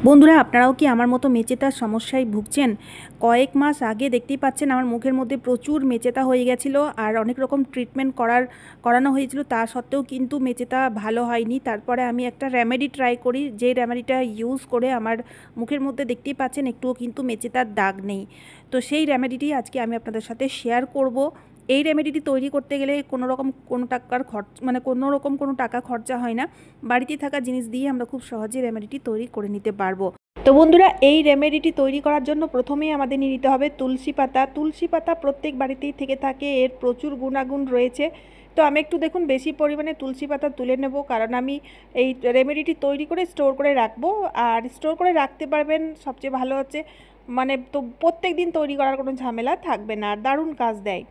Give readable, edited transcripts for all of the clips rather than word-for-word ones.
বন্ধুরা, আপনারাও কি আমার মতো মেচেতার সমস্যায় ভুগছেন? কয়েক মাস আগে দেখতেই পাচ্ছেন আমার মুখের মধ্যে প্রচুর মেচেতা হয়ে গেছিলো আর অনেক রকম ট্রিটমেন্ট করানো হয়েছিল, তা সত্ত্বেও কিন্তু মেচেতা ভালো হয়নি। তারপরে আমি একটা রেমেডি ট্রাই করি, যে রেমেডিটা ইউজ করে আমার মুখের মধ্যে দেখতেই পাচ্ছেন একটুও কিন্তু মেচেতার দাগ নেই। তো সেই রেমেডিটি আজকে আমি আপনাদের সাথে শেয়ার করব। এই রেমেডিটি তৈরি করতে গেলে কোনো রকম কোনো টাকা খরচা হয় না। বাড়িতে থাকা জিনিস দিয়ে আমরা খুব সহজে রেমেডিটি তৈরি করে নিতে পারবো। তো বন্ধুরা, এই রেমেডিটি তৈরি করার জন্য প্রথমেই আমাদের নিয়ে নিতে হবে তুলসী পাতা। তুলসী পাতা প্রত্যেক বাড়িতেই থেকে থাকে, এর প্রচুর গুণাগুণ রয়েছে। তো আমি একটু দেখুন বেশি পরিমাণে তুলসী পাতা তুলে নেব, কারণ আমি এই রেমেডিটি তৈরি করে স্টোর করে রাখবো। আর স্টোর করে রাখতে পারবেন সবচেয়ে ভালো হচ্ছে, তো প্রত্যেক দিন তৈরি করার কোনো ঝামেলা থাকবে না, আর দারুণ কাজ দেয়।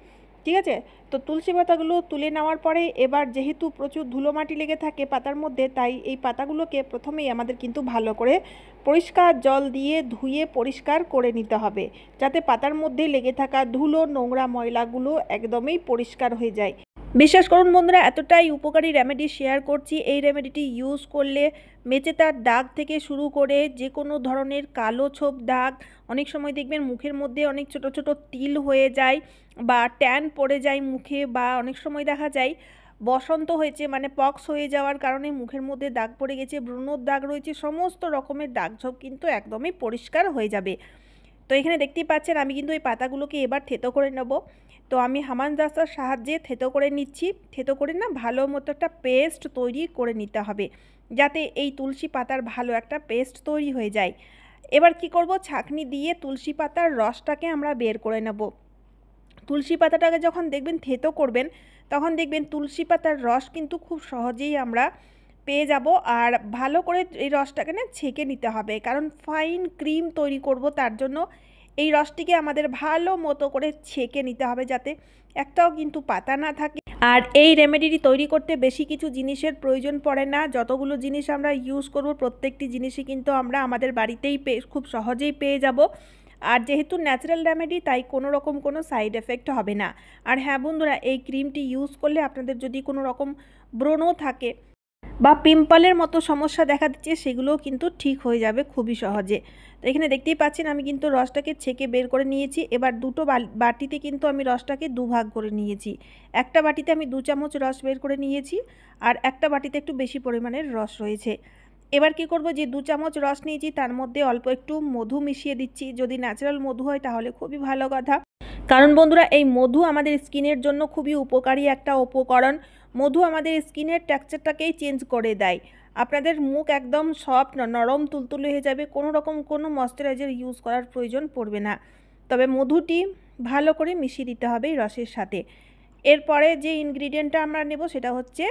ঠিক আছে, তো তুলসী পাতাগুলো তুলে নেওয়ার পরে এবার যেহেতু প্রচুর ধুলোমাটি লেগে থাকে পাতার মধ্যে, তাই এই পাতাগুলোকে প্রথমেই আমাদের কিন্তু ভালো করে পরিষ্কার জল দিয়ে ধুয়ে পরিষ্কার করে নিতে হবে, যাতে পাতার মধ্যে লেগে থাকা ধুলো নোংরা ময়লাগুলো একদমই পরিষ্কার হয়ে যায়। বিশ্বাস করুন বন্ধুরা, এতটাই উপকারী রেমেডি শেয়ার করছি। এই রেমেডিটি ইউজ করলে মেচেতার দাগ থেকে শুরু করে যে কোনো ধরনের কালো ছোপ দাগ, অনেক সময় দেখবেন মুখের মধ্যে অনেক ছোট ছোট তিল হয়ে যায় বা ট্যান পড়ে যায় মুখে, বা অনেক সময় দেখা যায় বসন্ত হয়েছে মানে পক্স হয়ে যাওয়ার কারণে মুখের মধ্যে দাগ পড়ে গেছে, ব্রণর দাগ রয়েছে, সমস্ত রকমের দাগ ছোপ কিন্তু একদমই পরিষ্কার হয়ে যাবে। তো এখানে দেখতেই পাচ্ছেন আমি কিন্তু এই পাতাগুলোকে এবার থেতো করে নেব। তো আমি হামান দাস্তার সাহায্যে থেতো করে নিচ্ছি। থেতো করে না ভালো মতো একটা পেস্ট তৈরি করে নিতে হবে, যাতে এই তুলসী পাতার ভালো একটা পেস্ট তৈরি হয়ে যায়। এবার কি করব, ছাঁকনি দিয়ে তুলসী পাতার রসটাকে আমরা বের করে নেব। তুলসী পাতাটাকে যখন দেখবেন থেতো করবেন, তখন দেখবেন তুলসী পাতার রস কিন্তু খুব সহজেই আমরা পেয়ে যাব। আর ভালো করে এই রসটাকে না ছেঁকে নিতে হবে, কারণ ফাইন ক্রিম তৈরি করব, তার জন্য এই রসটিকে আমাদের ভালো মতো করে ছেঁকে নিতে হবে, যাতে একটাও কিন্তু পাতা না থাকে। আর এই রেমেডিটি তৈরি করতে বেশি কিছু জিনিসের প্রয়োজন পড়ে না। যতগুলো জিনিস আমরা ইউজ করব প্রত্যেকটি জিনিসই কিন্তু আমরা আমাদের বাড়িতেই খুব সহজেই পেয়ে যাব। আর যেহেতু ন্যাচারাল রেমেডি, তাই কোনো রকম কোনো সাইড এফেক্ট হবে না। আর হ্যাঁ বন্ধুরা, এই ক্রিমটি ইউজ করলে আপনাদের যদি কোনো রকম ব্রণ থাকে বা পিম্পলের মতো সমস্যা দেখা দিচ্ছে, সেগুলোও কিন্তু ঠিক হয়ে যাবে খুবই সহজে। তো এখানে দেখতেই পাচ্ছেন আমি কিন্তু রসটাকে ছেঁকে বের করে নিয়েছি। এবার দুটো বাটিতে কিন্তু আমি রসটাকে দুভাগ করে নিয়েছি। একটা বাটিতে আমি 2 চামচ রস বের করে নিয়েছি, আর একটা বাটিতে একটু বেশি পরিমাণের রস রয়েছে। এবার কি করব, যে 2 চামচ রস নিয়েছি তার মধ্যে অল্প একটু মধু মিশিয়ে দিচ্ছি। যদি ন্যাচারাল মধু হয় তাহলে খুবই ভালো কথা, কারণ বন্ধুরা এই মধু আমাদের স্কিনের জন্য খুবই উপকারী একটা উপকরণ। মধু আমাদের স্কিনের টেক্সচারটাকেই চেঞ্জ করে দেয়। আপনাদের মুখ একদম সফট নরম তুলতুলে হয়ে যাবে, কোনো রকম কোনো ময়শ্চারাইজার ইউজ করার প্রয়োজন পড়বে না। তবে মধুটি ভালো করে মিশিয়ে দিতে হবে এই রসের সাথে। এরপরে যে ইনগ্রিডিয়েন্টটা আমরা নেব সেটা হচ্ছে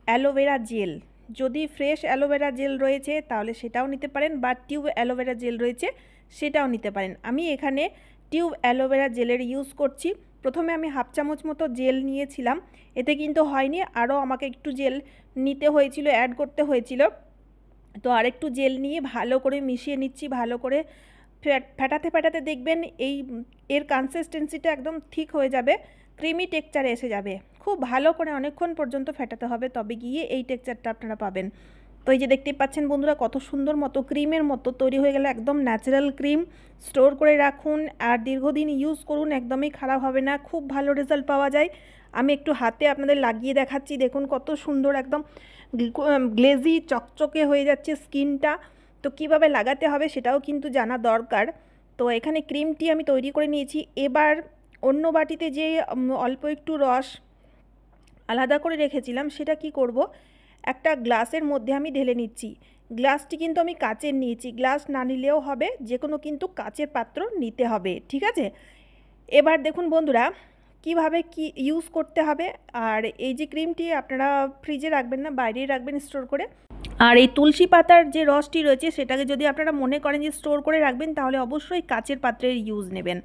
অ্যালোভেরা জেল। যদি ফ্রেশ অ্যালোভেরা জেল রয়েছে তাহলে সেটাও নিতে পারেন, বা টিউব অ্যালোভেরা জেল রয়েছে সেটাও নিতে পারেন। আমি এখানে টিউব অ্যালোভেরা জেলের ইউজ করছি। প্রথমে আমি 1/2 চামচ মতো জেল নিয়েছিলাম, এতে কিন্তু হয়নি, আরও আমাকে একটু জেল নিতে হয়েছিল, অ্যাড করতে হয়েছিল। তো আরেকটু জেল নিয়ে ভালো করে মিশিয়ে নিচ্ছি। ভালো করে ফেটাতে ফেটাতে দেখবেন এর কনসিস্টেন্সিটা একদম ঠিক হয়ে যাবে, ক্রিমি টেক্সচারে এসে যাবে। খুব ভালো করে অনেকক্ষণ পর্যন্ত ফেটাতে হবে, তবে গিয়ে এই টেক্সচারটা আপনারা পাবেন। তো এই যে দেখতেই পাচ্ছেন বন্ধুরা, কত সুন্দর মতো ক্রিমের মতো তৈরি হয়ে গেল, একদম ন্যাচারাল ক্রিম। স্টোর করে রাখুন আর দীর্ঘদিন ইউজ করুন, একদমই খারাপ হবে না, খুব ভালো রেজাল্ট পাওয়া যায়। আমি একটু হাতে আপনাদের লাগিয়ে দেখাচ্ছি, দেখুন কত সুন্দর একদম গ্লেজি চকচকে হয়ে যাচ্ছে স্কিনটা। তো কিভাবে লাগাতে হবে সেটাও কিন্তু জানা দরকার। তো এখানে ক্রিমটি আমি তৈরি করে নিয়েছি। এবার অন্য বাটিতে যে অল্প একটু রস আলাদা করে রেখেছিলাম, সেটা কি করব, একটা গ্লাসের মধ্যে আমি ঢেলে নিচ্ছি। গ্লাসটি কিন্তু আমি কাচের নিয়েছি, গ্লাস না নিলেও হবে, যে কোনো কিন্তু কাচের পাত্র নিতে হবে, ঠিক আছে। এবার দেখুন বন্ধুরা কিভাবে কি ইউজ করতে হবে। আর এই যে ক্রিমটি আপনারা ফ্রিজে রাখবেন না, বাইরেই রাখবেন স্টোর করে। আর এই তুলসী পাতার যে রসটি রয়েছে সেটাকে যদি আপনারা মনে করেন যে স্টোর করে রাখবেন, তাহলে অবশ্যই কাচের পাত্রের ইউজ নেবেন।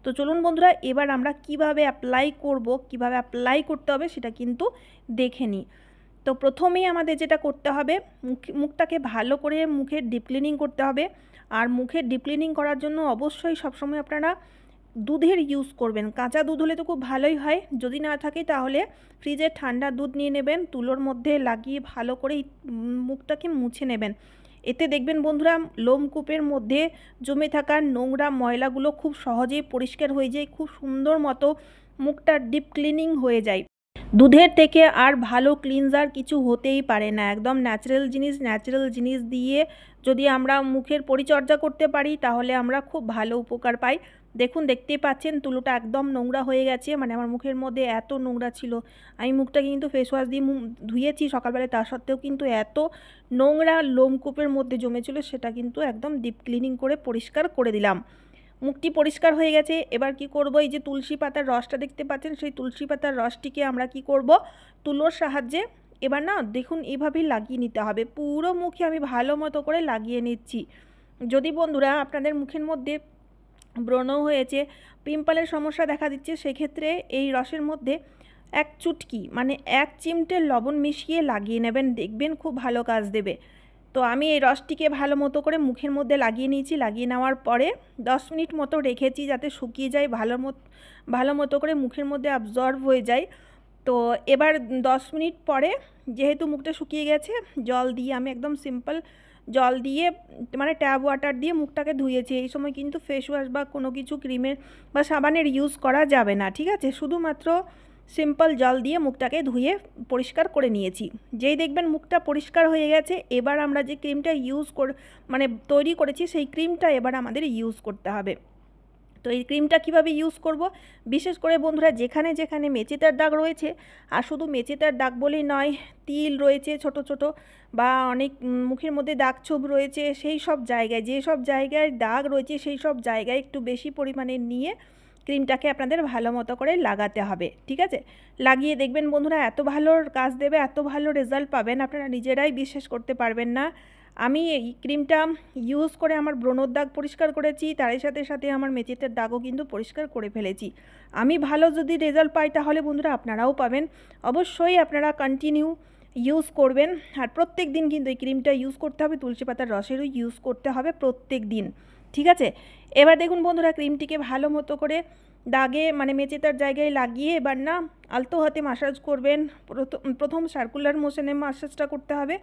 তো চলুন বন্ধুরা, এবার আমরা কিভাবে অ্যাপ্লাই করব, কিভাবে অ্যাপ্লাই করতে হবে সেটা কিন্তু দেখে নিই। তো প্রথমেই আমাদের যেটা করতে হবে, মুখটাকে ভালো করে মুখের ডিপ ক্লিনিং করতে হবে। আর মুখের ডিপ ক্লিনিং করার জন্য অবশ্যই সবসময় আপনারা দুধের ইউজ করবেন। কাঁচা দুধ হলে তো খুব ভালোই হয়, যদি না থাকে তাহলে ফ্রিজে ঠান্ডা দুধ নিয়ে নেবেন, তুলোর মধ্যে লাগিয়ে ভালো করে মুখটাকে মুছে নেবেন। এতে দেখবেন বন্ধুরা লোমকূপের মধ্যে জমে থাকা নোংরা ময়লাগুলো খুব সহজেই পরিষ্কার হয়ে যায়, খুব সুন্দর মতো মুখটা ডিপ ক্লিনিং হয়ে যায়। দুধের থেকে আর ভালো ক্লিনজার কিছু হতেই পারে না। একদম ন্যাচারাল জিনিস দিয়ে যদি আমরা মুখের পরিচর্যা করতে পারি তাহলে আমরা খুব ভালো উপকার পাই। দেখুন, দেখতেই পাচ্ছেন তুলোটা একদম নোংরা হয়ে গেছে, মানে আমার মুখের মধ্যে এত নোংরা ছিল। আমি মুখটা কিন্তু ফেস ওয়াশ দিয়ে ধুয়েছি সকালবেলায়, তা সত্ত্বেও কিন্তু এত নোংরা লোমকূপের মধ্যে জমেছিল, সেটা কিন্তু একদম ডিপ ক্লিনিং করে পরিষ্কার করে দিলাম। মুখটি পরিষ্কার হয়ে গেছে। এবার কি করব, এই যে তুলসী পাতার রসটা দেখতে পাচ্ছেন, সেই তুলসী পাতার রসটিকে আমরা কি করব, তুলোর সাহায্যে এবার না দেখুন এইভাবেই লাগিয়ে নিতে হবে। পুরো মুখে আমি ভালো মতো করে লাগিয়ে নিচ্ছি। যদি বন্ধুরা আপনাদের মুখের মধ্যে ব্রণ হয়েছে, পিম্পলের সমস্যা দেখা দিচ্ছে, সেক্ষেত্রে এই রসের মধ্যে এক চুটকি মানে 1 চিমটে লবণ মিশিয়ে লাগিয়ে নেবেন, দেখবেন খুব ভালো কাজ দেবে। তো আমি এই রসটিকে ভালো মতো করে মুখের মধ্যে লাগিয়ে নিয়েছি। লাগিয়ে নেওয়ার পরে 10 মিনিট মতো রেখেছি যাতে শুকিয়ে যায়, ভালো মতো করে মুখের মধ্যে অ্যাবজর্ব হয়ে যায়। তো এবার 10 মিনিট পরে যেহেতু মুখটা শুকিয়ে গেছে, জল দিয়ে আমি একদম সিম্পল জল দিয়ে মানে ট্যাপ ওয়াটার দিয়ে মুখটাকে ধুয়েছি। এই সময় কিন্তু ফেস ওয়াশ বা কোনো কিছু ক্রিমের বা সাবানের ইউজ করা যাবে না, ঠিক আছে? শুধুমাত্র সিম্পল জল দিয়ে মুখটাকে ধুয়ে পরিষ্কার করে নিয়েছি। যেই দেখবেন মুখটা পরিষ্কার হয়ে গেছে, এবার আমরা যে ক্রিমটা তৈরি করেছি সেই ক্রিমটা এবার আমাদের ইউজ করতে হবে। তো এই ক্রিমটা কিভাবে ইউজ করব, বিশেষ করে বন্ধুরা যেখানে যেখানে মেচেদার দাগ রয়েছে, আর শুধু মেচেদার দাগ বলেই নয়, তিল রয়েছে ছোট ছোট বা অনেক মুখের মধ্যে দাগ ছোপ রয়েছে, সেই সব জায়গায় যেসব জায়গায় দাগ রয়েছে সেই সব জায়গায় একটু বেশি পরিমাণে নিয়ে ক্রিমটাকে আপনাদের ভালো মতো করে লাগাতে হবে, ঠিক আছে? লাগিয়ে দেখবেন বন্ধুরা এত ভালো কাজ দেবে, এত ভালো রেজাল্ট পাবেন, আপনারা নিজেরাই বিশ্বাস করতে পারবেন না। আমি এই ক্রিমটা ইউজ করে আমার ব্রণর দাগ পরিষ্কার করেছি, তারই সাথে সাথে আমার মেচেদের দাগও কিন্তু পরিষ্কার করে ফেলেছি। আমি ভালো যদি রেজাল্ট পাই তাহলে বন্ধুরা আপনারাও পাবেন। অবশ্যই আপনারা কন্টিনিউ ইউজ করবেন, আর প্রত্যেক দিন কিন্তু এই ক্রিমটা ইউজ করতে হবে, তুলসী পাতার রসেরও ইউজ করতে হবে প্রত্যেক দিন, ঠিক আছে? এবার দেখুন বন্ধুরা ক্রিমটিকে ভালো মতো করে দাগে মানে মেচেতার জায়গায় লাগিয়ে এবার না আলতো হাতে মাসাজ করবেন। প্রথম সার্কুলার মোশনে মাসাজটা করতে হবে,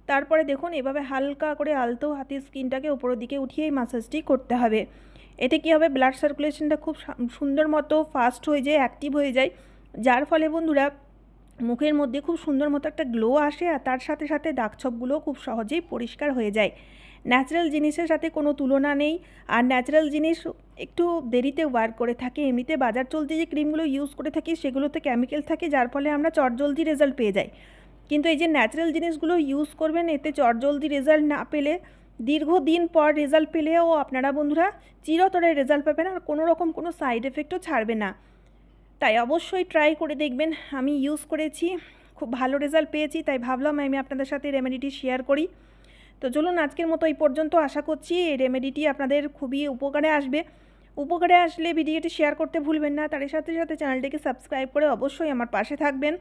তারপরে দেখুন এভাবে হালকা করে আলতো হাতে স্কিনটাকে উপরের দিকে উঠিয়েই মাসাজটি করতে হবে। এতে কী হবে, ব্লাড সার্কুলেশনটা খুব সুন্দর মতো ফাস্ট হয়ে যায়, অ্যাক্টিভ হয়ে যায়, যার ফলে বন্ধুরা মুখের মধ্যে খুব সুন্দর মতো একটা গ্লো আসে, আর তার সাথে সাথে দাগছোপগুলোও খুব সহজেই পরিষ্কার হয়ে যায়। ন্যাচারাল জিনিসের সাথে কোনো তুলনা নেই, আর ন্যাচারাল জিনিস একটু দেরিতে ওয়ার্ক করে থাকে। এমনিতে বাজার চলতি যে ক্রিমগুলো ইউজ করে থাকি সেগুলোতে কেমিক্যাল থাকে, যার ফলে আমরা চটজলদি রেজাল্ট পেয়ে যাই। কিন্তু এই যে ন্যাচারাল জিনিসগুলো ইউজ করবেন, এতে চটজলদি রেজাল্ট না পেলে দীর্ঘদিন পর রেজাল্ট পেলেও আপনারা বন্ধুরা চিরতরে রেজাল্ট পাবেন, আর কোনো রকম কোনো সাইড এফেক্টও ছাড়বে না। তাই অবশ্যই ট্রাই করে দেখবেন। আমি ইউজ করেছি, খুব ভালো রেজাল্ট পেয়েছি, তাই ভাবলাম আমি আপনাদের সাথে রেমেডিটি শেয়ার করি। তো চলুন আজকের মতো এই পর্যন্ত। আশা করছি এই রেমেডিটি আপনাদের খুবই উপকারে আসবে। উপকারে আসলে ভিডিওটি শেয়ার করতে ভুলবেন না, তার সাথে সাথে চ্যানেলটিকে সাবস্ক্রাইব করে অবশ্যই আমার পাশে থাকবেন।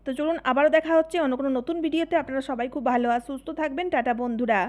তো চলুন আবারও দেখা হচ্ছে অন্য কোনো নতুন ভিডিওতে। আপনারা সবাই খুব ভালো আর সুস্থ থাকবেন। টাটা বন্ধুরা।